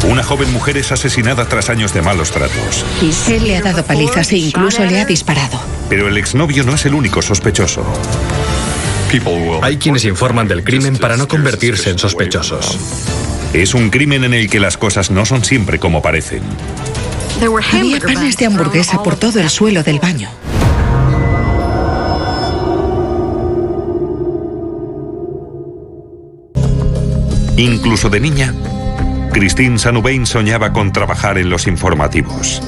Una joven mujer es asesinada tras años de malos tratos. Él le ha dado palizas e incluso le ha disparado. Pero el exnovio no es el único sospechoso. Hay quienes informan del crimen para no convertirse en sospechosos. Es un crimen en el que las cosas no son siempre como parecen. Había panes de hamburguesa por todo el suelo del baño. Incluso de niña, Christine Sanubein soñaba con trabajar en los informativos.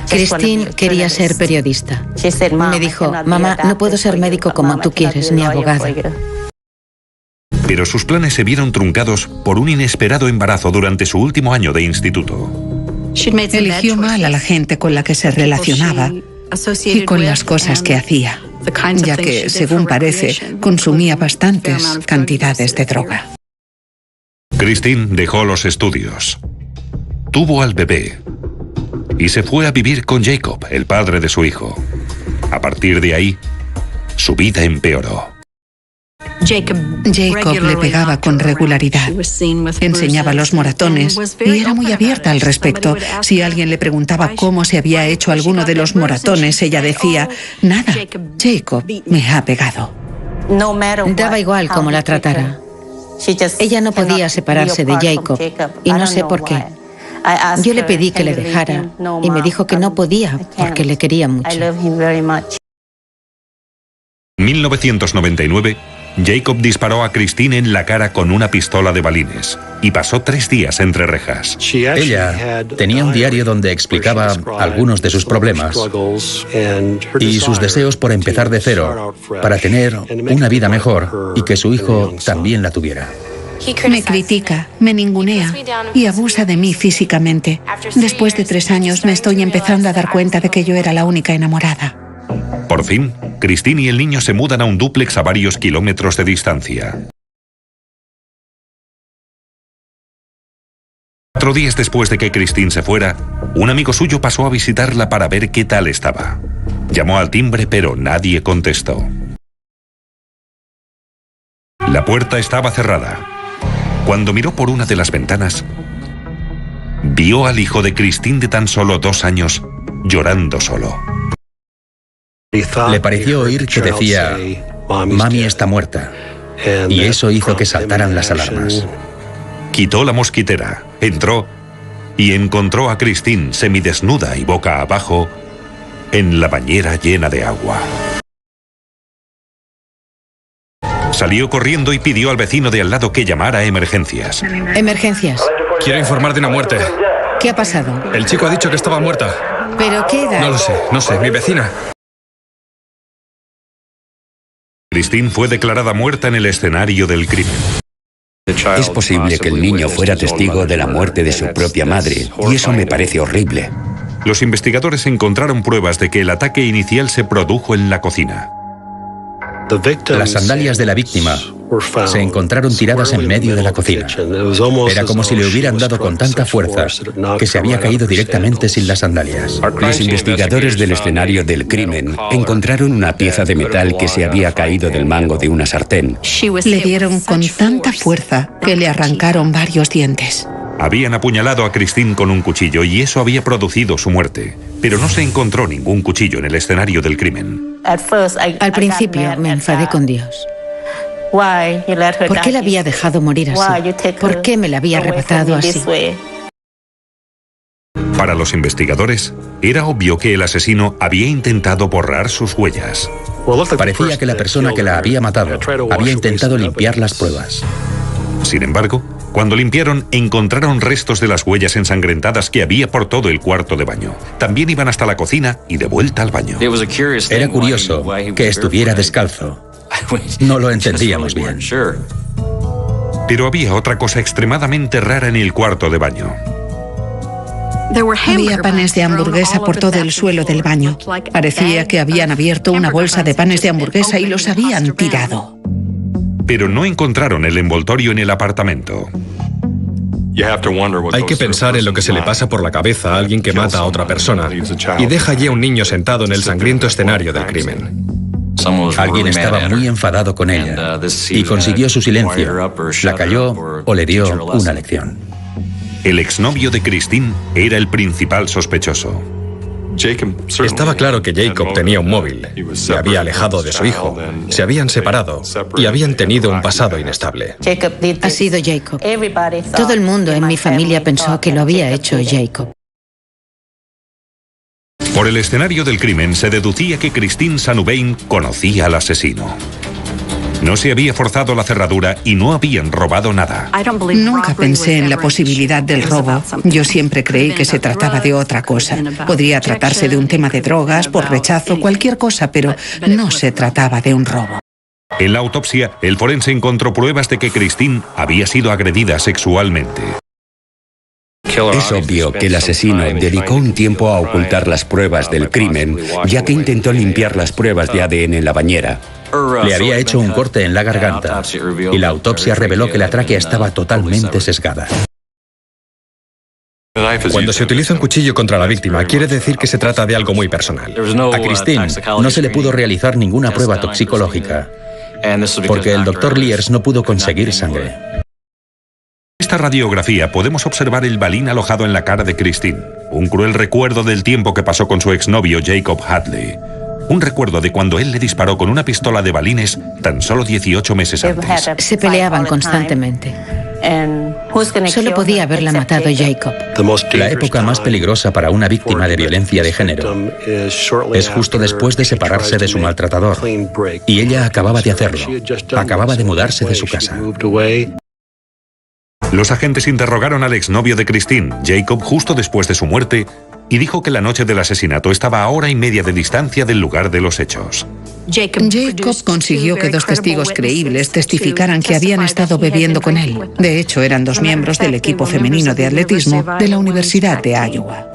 Christine quería ser periodista. Me dijo, mamá, no puedo ser médico como tú quieres, ni abogado. Pero sus planes se vieron truncados por un inesperado embarazo durante su último año de instituto. Eligió mal a la gente con la que se relacionaba y con las cosas que hacía, ya que, según parece, consumía bastantes cantidades de droga. Christine dejó los estudios, tuvo al bebé y se fue a vivir con Jacob, el padre de su hijo. A partir de ahí, su vida empeoró. Jacob le pegaba con regularidad, enseñaba los moratones y era muy abierta al respecto. Si alguien le preguntaba cómo se había hecho alguno de los moratones, ella decía, nada, Jacob me ha pegado. Daba igual cómo la tratara. Ella no podía separarse de Jacob y no sé por qué. Yo le pedí que le dejara y me dijo que no podía porque le quería mucho. En 1999, Jacob disparó a Christine en la cara con una pistola de balines y pasó 3 días entre rejas. Ella tenía un diario donde explicaba algunos de sus problemas y sus deseos por empezar de cero para tener una vida mejor y que su hijo también la tuviera. Me critica, me ningunea y abusa de mí físicamente. Después de 3 años me estoy empezando a dar cuenta de que yo era la única enamorada. Por fin, Christine y el niño se mudan a un dúplex a varios kilómetros de distancia. 4 días después de que Christine se fuera, un amigo suyo pasó a visitarla para ver qué tal estaba. Llamó al timbre, pero nadie contestó. La puerta estaba cerrada. Cuando miró por una de las ventanas, vio al hijo de Christine de tan solo 2 años llorando solo. Le pareció oír que decía, mami está muerta, y eso hizo que saltaran las alarmas. Quitó la mosquitera, entró y encontró a Christine semidesnuda y boca abajo en la bañera llena de agua. Salió corriendo y pidió al vecino de al lado que llamara a emergencias. Emergencias. Quiero informar de una muerte. ¿Qué ha pasado? El chico ha dicho que estaba muerta. ¿Pero qué edad? No sé, mi vecina. Christine fue declarada muerta en el escenario del crimen. Es posible que el niño fuera testigo de la muerte de su propia madre, y eso me parece horrible. Los investigadores encontraron pruebas de que el ataque inicial se produjo en la cocina. Las sandalias de la víctima se encontraron tiradas en medio de la cocina. Era como si le hubieran dado con tanta fuerza que se había caído directamente sin las sandalias. Los investigadores del escenario del crimen encontraron una pieza de metal que se había caído del mango de una sartén. Le dieron con tanta fuerza que le arrancaron varios dientes. Habían apuñalado a Christine con un cuchillo y eso había producido su muerte. Pero no se encontró ningún cuchillo en el escenario del crimen. Al principio me enfadé con Dios. ¿Por qué la había dejado morir así? ¿Por qué me la había arrebatado así? Para los investigadores, era obvio que el asesino había intentado borrar sus huellas. Parecía que la persona que la había matado había intentado limpiar las pruebas. Sin embargo, cuando limpiaron, encontraron restos de las huellas ensangrentadas que había por todo el cuarto de baño. También iban hasta la cocina y de vuelta al baño. Era curioso que estuviera descalzo. No lo entendíamos bien. Pero había otra cosa extremadamente rara en el cuarto de baño. Había panes de hamburguesa por todo el suelo del baño. Parecía que habían abierto una bolsa de panes de hamburguesa y los habían tirado. Pero no encontraron el envoltorio en el apartamento. Hay que pensar en lo que se le pasa por la cabeza a alguien que mata a otra persona y deja allí a un niño sentado en el sangriento escenario del crimen. Alguien estaba muy enfadado con ella y consiguió su silencio. La calló o le dio una lección. El exnovio de Christine era el principal sospechoso. Estaba claro que Jacob tenía un móvil. Se había alejado de su hijo. Se habían separado y habían tenido un pasado inestable. Ha sido Jacob. Todo el mundo en mi familia pensó que lo había hecho Jacob. Por el escenario del crimen se deducía que Christine Sanuvein conocía al asesino. No se había forzado la cerradura y no habían robado nada. Nunca pensé en la posibilidad del robo. Yo siempre creí que se trataba de otra cosa. Podría tratarse de un tema de drogas, por rechazo, cualquier cosa, pero no se trataba de un robo. En la autopsia, el forense encontró pruebas de que Christine había sido agredida sexualmente. Es obvio que el asesino dedicó un tiempo a ocultar las pruebas del crimen, ya que intentó limpiar las pruebas de ADN en la bañera. Le había hecho un corte en la garganta y la autopsia reveló que la tráquea estaba totalmente sesgada. Cuando se utiliza un cuchillo contra la víctima, quiere decir que se trata de algo muy personal. A Christine no se le pudo realizar ninguna prueba toxicológica porque el doctor Liers no pudo conseguir sangre. En esta radiografía podemos observar el balín alojado en la cara de Christine, un cruel recuerdo del tiempo que pasó con su exnovio Jacob Hadley. Un recuerdo de cuando él le disparó con una pistola de balines tan solo 18 meses antes. Se peleaban constantemente. Solo podía haberla matado Jacob. La época más peligrosa para una víctima de violencia de género es justo después de separarse de su maltratador. Y ella acababa de hacerlo. Acababa de mudarse de su casa. Los agentes interrogaron al exnovio de Christine, Jacob, justo después de su muerte, y dijo que la noche del asesinato estaba a hora y media de distancia del lugar de los hechos. Jacob consiguió que 2 testigos creíbles testificaran que habían estado bebiendo con él. De hecho, eran 2 miembros del equipo femenino de atletismo de la Universidad de Iowa.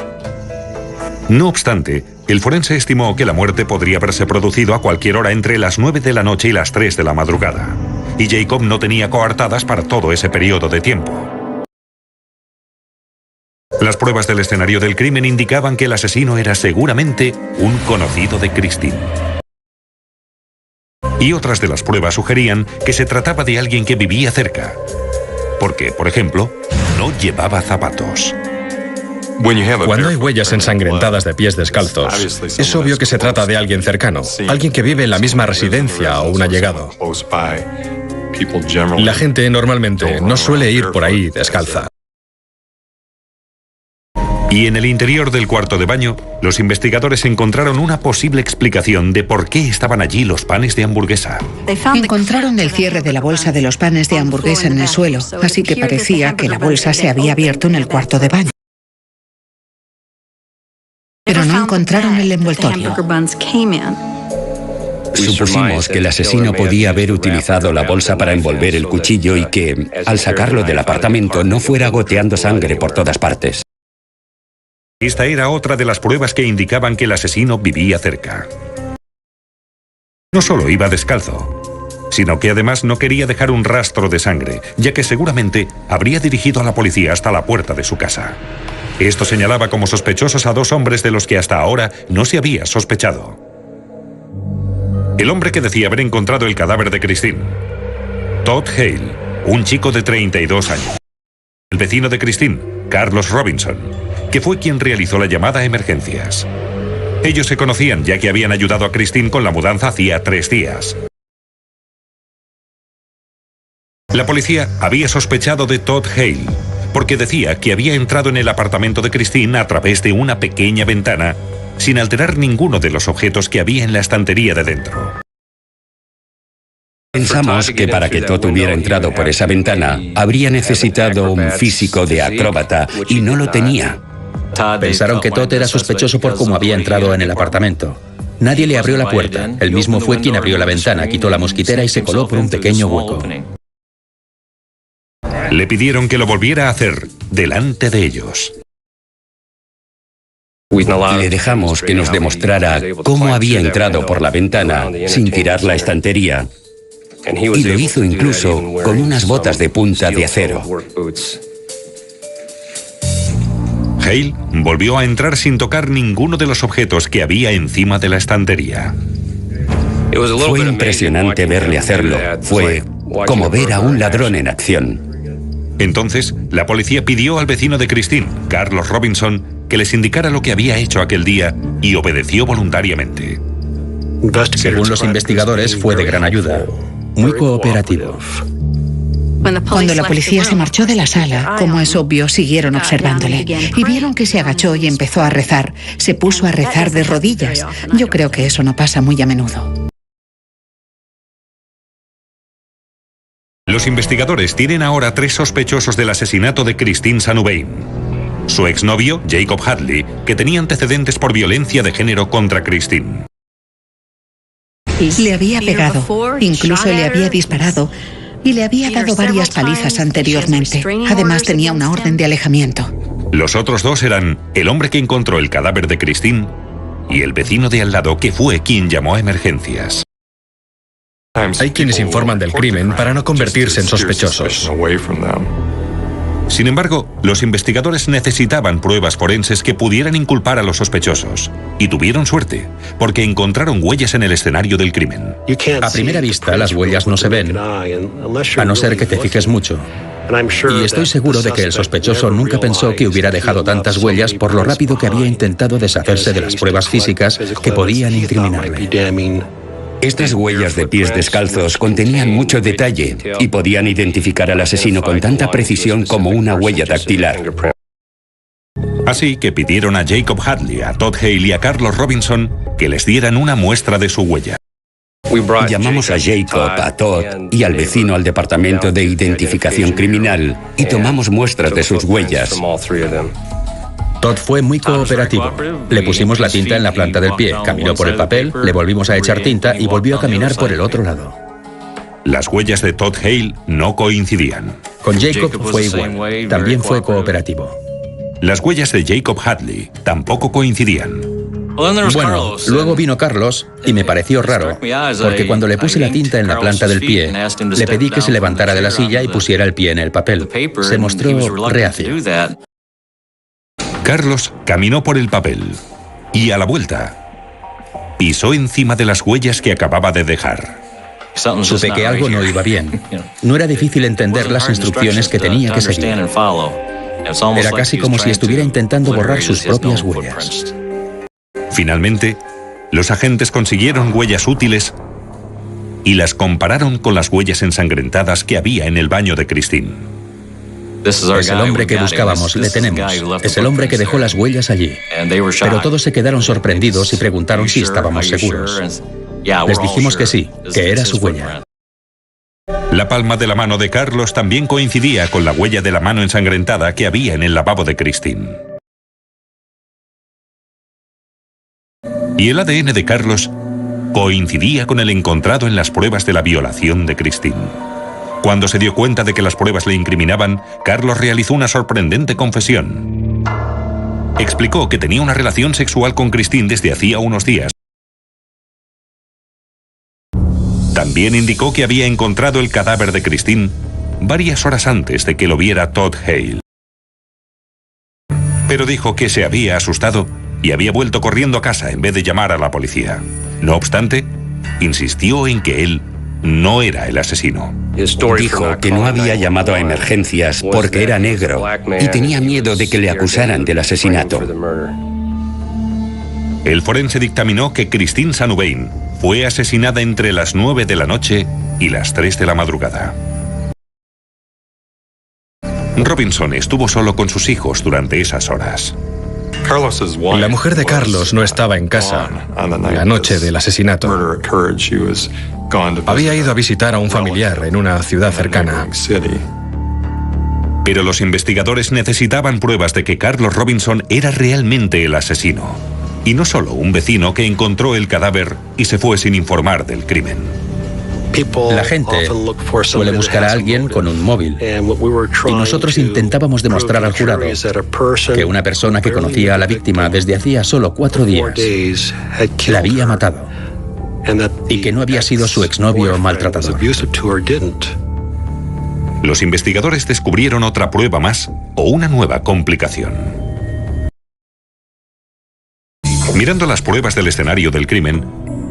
No obstante, el forense estimó que la muerte podría haberse producido a cualquier hora entre las 9 de la noche y las 3 de la madrugada. Y Jacob no tenía coartadas para todo ese periodo de tiempo. Las pruebas del escenario del crimen indicaban que el asesino era seguramente un conocido de Christine. Y otras de las pruebas sugerían que se trataba de alguien que vivía cerca. Porque, por ejemplo, no llevaba zapatos. Cuando hay huellas ensangrentadas de pies descalzos, es obvio que se trata de alguien cercano, alguien que vive en la misma residencia o un allegado. La gente normalmente no suele ir por ahí descalza. Y en el interior del cuarto de baño, los investigadores encontraron una posible explicación de por qué estaban allí los panes de hamburguesa. Encontraron el cierre de la bolsa de los panes de hamburguesa en el suelo, así que parecía que la bolsa se había abierto en el cuarto de baño. Pero no encontraron el envoltorio. Supusimos que el asesino podía haber utilizado la bolsa para envolver el cuchillo y que, al sacarlo del apartamento, no fuera goteando sangre por todas partes. Esta era otra de las pruebas que indicaban que el asesino vivía cerca. No solo iba descalzo, sino que además no quería dejar un rastro de sangre, ya que seguramente habría dirigido a la policía hasta la puerta de su casa. Esto señalaba como sospechosos a 2 hombres de los que hasta ahora no se había sospechado. El hombre que decía haber encontrado el cadáver de Christine. Todd Hale, un chico de 32 años. El vecino de Christine, Carlos Robinson, que fue quien realizó la llamada a emergencias. Ellos se conocían ya que habían ayudado a Christine con la mudanza hacía 3 días. La policía había sospechado de Todd Hale, porque decía que había entrado en el apartamento de Christine a través de una pequeña ventana, sin alterar ninguno de los objetos que había en la estantería de dentro. Pensamos que para que Todd hubiera entrado por esa ventana, habría necesitado un físico de acróbata y no lo tenía. Pensaron que Todd era sospechoso por cómo había entrado en el apartamento. Nadie le abrió la puerta. Él mismo fue quien abrió la ventana, quitó la mosquitera y se coló por un pequeño hueco. Le pidieron que lo volviera a hacer delante de ellos. Le dejamos que nos demostrara cómo había entrado por la ventana sin tirar la estantería. Y lo hizo incluso con unas botas de punta de acero. Hale volvió a entrar sin tocar ninguno de los objetos que había encima de la estantería. Fue impresionante verle hacerlo. Fue como ver a un ladrón en acción. Entonces, la policía pidió al vecino de Christine, Carlos Robinson, que les indicara lo que había hecho aquel día y obedeció voluntariamente. Según los investigadores, fue de gran ayuda, muy cooperativo. Cuando la policía se marchó de la sala, como es obvio, siguieron observándole y vieron que se agachó y empezó a rezar. Se puso a rezar de rodillas. Yo creo que eso no pasa muy a menudo. Los investigadores tienen ahora 3 sospechosos del asesinato de Christine Sanuvein. Su exnovio, Jacob Hadley, que tenía antecedentes por violencia de género contra Christine. Le había pegado, incluso le había disparado y le había dado varias palizas anteriormente. Además, tenía una orden de alejamiento. Los otros 2 eran el hombre que encontró el cadáver de Christine y el vecino de al lado, que fue quien llamó a emergencias. Hay quienes informan del crimen para no convertirse en sospechosos. Sin embargo, los investigadores necesitaban pruebas forenses que pudieran inculpar a los sospechosos. Y tuvieron suerte, porque encontraron huellas en el escenario del crimen. A primera vista, las huellas no se ven, a no ser que te fijes mucho. Y estoy seguro de que el sospechoso nunca pensó que hubiera dejado tantas huellas por lo rápido que había intentado deshacerse de las pruebas físicas que podían incriminarle. Estas huellas de pies descalzos contenían mucho detalle y podían identificar al asesino con tanta precisión como una huella dactilar. Así que pidieron a Jacob Hadley, a Todd Hale y a Carlos Robinson que les dieran una muestra de su huella. Llamamos a Jacob, a Todd y al vecino al departamento de identificación criminal y tomamos muestras de sus huellas. Todd fue muy cooperativo. Le pusimos la tinta en la planta del pie, caminó por el papel, le volvimos a echar tinta y volvió a caminar por el otro lado. Las huellas de Todd Hale no coincidían. Con Jacob fue igual, también fue cooperativo. Las huellas de Jacob Hadley tampoco coincidían. Bueno, luego vino Carlos y me pareció raro, porque cuando le puse la tinta en la planta del pie, le pedí que se levantara de la silla y pusiera el pie en el papel. Se mostró reacio. Carlos caminó por el papel y a la vuelta pisó encima de las huellas que acababa de dejar. Supe que algo no iba bien. No era difícil entender las instrucciones que tenía que seguir. Era casi como si estuviera intentando borrar sus propias huellas. Finalmente, los agentes consiguieron huellas útiles y las compararon con las huellas ensangrentadas que había en el baño de Christine. Es el hombre que buscábamos, le tenemos. Es el hombre que dejó las huellas allí. Pero todos se quedaron sorprendidos y preguntaron si estábamos seguros. Les dijimos que sí, que era su huella. La palma de la mano de Carlos también coincidía con la huella de la mano ensangrentada que había en el lavabo de Christine. Y el ADN de Carlos coincidía con el encontrado en las pruebas de la violación de Christine. Cuando se dio cuenta de que las pruebas le incriminaban, Carlos realizó una sorprendente confesión. Explicó que tenía una relación sexual con Christine desde hacía unos días. También indicó que había encontrado el cadáver de Christine varias horas antes de que lo viera Todd Hale. Pero dijo que se había asustado y había vuelto corriendo a casa en vez de llamar a la policía. No obstante, insistió en que él no era el asesino. Dijo que no había llamado a emergencias porque era negro y tenía miedo de que le acusaran del asesinato. El forense dictaminó que Christine Sanuvein fue asesinada entre las 9 de la noche y las 3 de la madrugada. Robinson estuvo solo con sus hijos durante esas horas. La mujer de Carlos no estaba en casa la noche del asesinato. Había ido a visitar a un familiar en una ciudad cercana. Pero los investigadores necesitaban pruebas de que Carlos Robinson era realmente el asesino, y no solo un vecino que encontró el cadáver y se fue sin informar del crimen. La gente suele buscar a alguien con un móvil, y nosotros intentábamos demostrar al jurado que una persona que conocía a la víctima desde hacía solo 4 días la había matado y que no había sido su exnovio maltratador. Los investigadores descubrieron otra prueba más o una nueva complicación. Mirando las pruebas del escenario del crimen,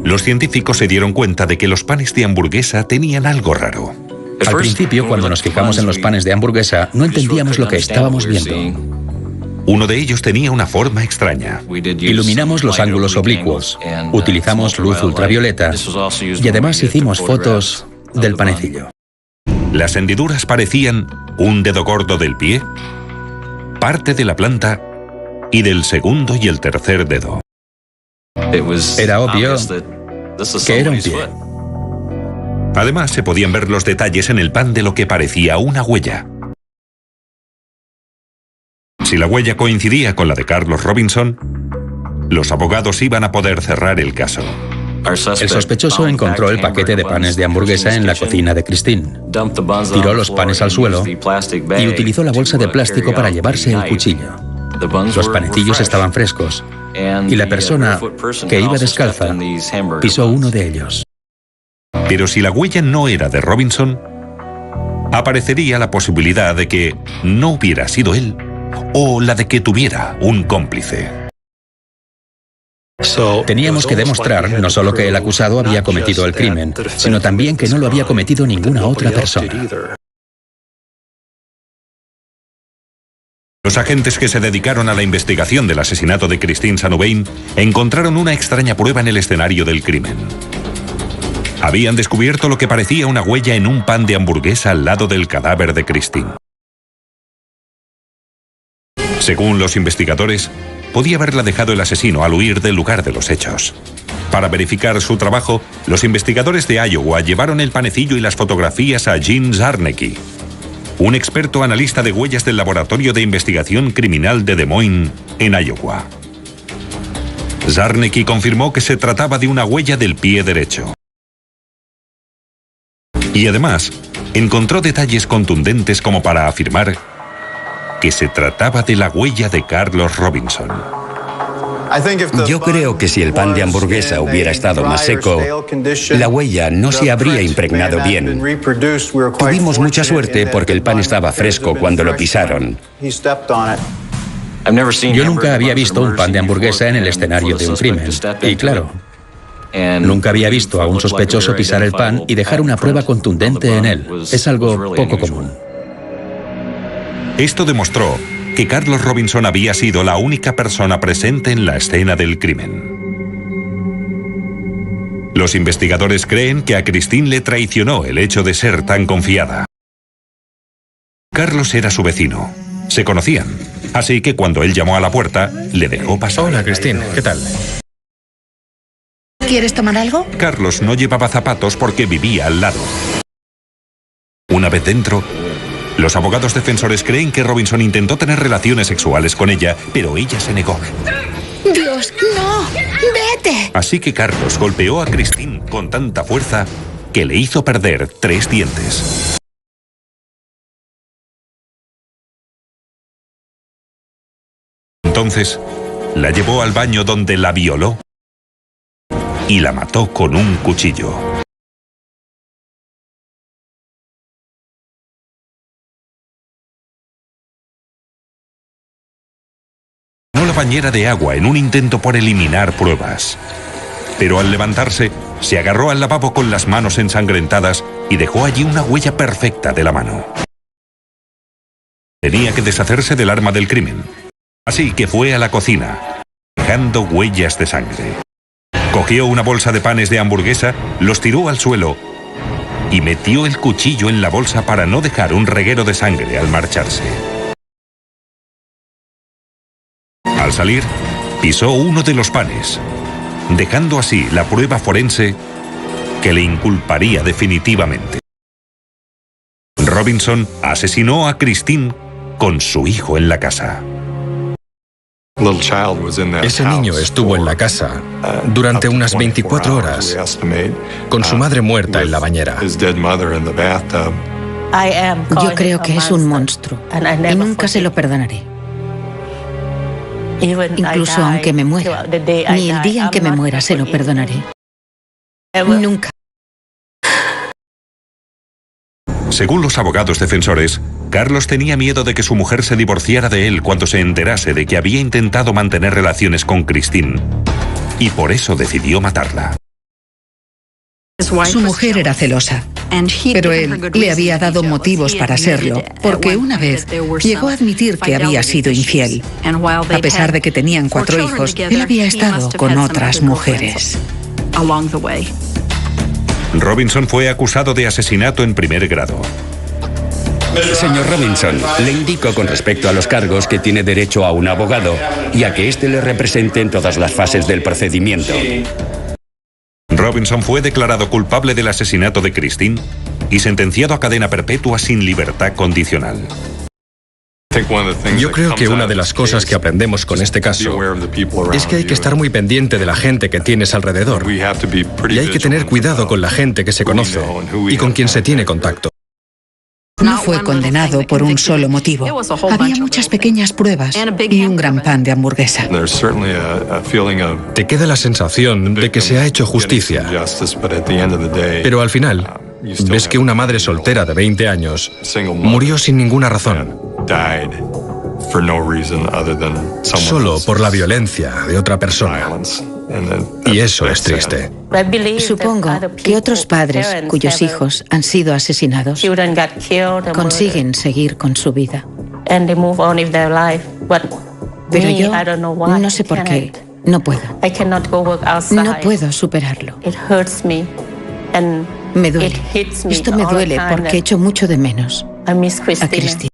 Los científicos se dieron cuenta de que los panes de hamburguesa tenían algo raro. Al principio, cuando nos fijamos en los panes de hamburguesa, no entendíamos lo que estábamos viendo. Uno de ellos tenía una forma extraña. Iluminamos los ángulos oblicuos, utilizamos luz ultravioleta y además hicimos fotos del panecillo. Las hendiduras parecían un dedo gordo del pie, parte de la planta y del segundo y el tercer dedo. Era obvio que era un pie. Además, se podían ver los detalles en el pan de lo que parecía una huella. Si la huella coincidía con la de Carlos Robinson, los abogados iban a poder cerrar el caso. El sospechoso encontró el paquete de panes de hamburguesa en la cocina de Christine. Tiró los panes al suelo y utilizó la bolsa de plástico para llevarse el cuchillo. Los panecillos estaban frescos y la persona que iba descalza pisó uno de ellos. Pero si la huella no era de Robinson, aparecería la posibilidad de que no hubiera sido él o la de que tuviera un cómplice. Teníamos que demostrar no solo que el acusado había cometido el crimen, sino también que no lo había cometido ninguna otra persona. Los agentes que se dedicaron a la investigación del asesinato de Christine Saint-Hubain encontraron una extraña prueba en el escenario del crimen. Habían descubierto lo que parecía una huella en un pan de hamburguesa al lado del cadáver de Christine. Según los investigadores, podía haberla dejado el asesino al huir del lugar de los hechos. Para verificar su trabajo, los investigadores de Iowa llevaron el panecillo y las fotografías a Gene Zarnecki, un experto analista de huellas del Laboratorio de Investigación Criminal de Des Moines, en Iowa. Zarnecki confirmó que se trataba de una huella del pie derecho. Y además, encontró detalles contundentes como para afirmar que se trataba de la huella de Carlos Robinson. Yo creo que si el pan de hamburguesa hubiera estado más seco, la huella no se habría impregnado bien. Tuvimos mucha suerte porque el pan estaba fresco cuando lo pisaron. Yo nunca había visto un pan de hamburguesa en el escenario de un crimen. Y claro, nunca había visto a un sospechoso pisar el pan y dejar una prueba contundente en él. Es algo poco común. Esto demostró que Carlos Robinson había sido la única persona presente en la escena del crimen. Los investigadores creen que a Christine le traicionó el hecho de ser tan confiada. Carlos era su vecino. Se conocían. Así que cuando él llamó a la puerta, le dejó pasar. Hola, Christine. ¿Qué tal? ¿Quieres tomar algo? Carlos no llevaba zapatos porque vivía al lado. Una vez dentro, los abogados defensores creen que Robinson intentó tener relaciones sexuales con ella, pero ella se negó. ¡Dios, no! ¡Vete! Así que Carlos golpeó a Christine con tanta fuerza que le hizo perder 3 dientes. Entonces, la llevó al baño donde la violó y la mató con un cuchillo. La bañera de agua en un intento por eliminar pruebas. Pero al levantarse, se agarró al lavabo con las manos ensangrentadas y dejó allí una huella perfecta de la mano. Tenía que deshacerse del arma del crimen. Así que fue a la cocina, dejando huellas de sangre. Cogió una bolsa de panes de hamburguesa, los tiró al suelo y metió el cuchillo en la bolsa para no dejar un reguero de sangre al marcharse. Al salir, pisó uno de los panes, dejando así la prueba forense que le inculparía definitivamente. Robinson asesinó a Christine con su hijo en la casa. Ese niño estuvo en la casa durante unas 24 horas, con su madre muerta en la bañera. Yo creo que es un monstruo y nunca se lo perdonaré. Incluso aunque me muera, ni el día en que me muera se lo perdonaré. Nunca. Según los abogados defensores, Carlos tenía miedo de que su mujer se divorciara de él cuando se enterase de que había intentado mantener relaciones con Christine, y por eso decidió matarla. Su mujer era celosa, pero él le había dado motivos para serlo, porque una vez llegó a admitir que había sido infiel. A pesar de que tenían 4 hijos, él había estado con otras mujeres. Robinson fue acusado de asesinato en primer grado. Señor Robinson, le indico con respecto a los cargos que tiene derecho a un abogado y a que éste le represente en todas las fases del procedimiento. Robinson fue declarado culpable del asesinato de Christine y sentenciado a cadena perpetua sin libertad condicional. Yo creo que una de las cosas que aprendemos con este caso es que hay que estar muy pendiente de la gente que tienes alrededor y hay que tener cuidado con la gente que se conoce y con quien se tiene contacto. No fue condenado por un solo motivo. Había muchas pequeñas pruebas y un gran pan de hamburguesa. Te queda la sensación de que se ha hecho justicia, pero al final ves que una madre soltera de 20 años murió sin ninguna razón, solo por la violencia de otra persona. Y eso es triste. Supongo que otros padres cuyos hijos han sido asesinados consiguen seguir con su vida. Pero yo no sé por qué. No puedo. No puedo superarlo. Me duele. Esto me duele porque echo mucho de menos a Christine.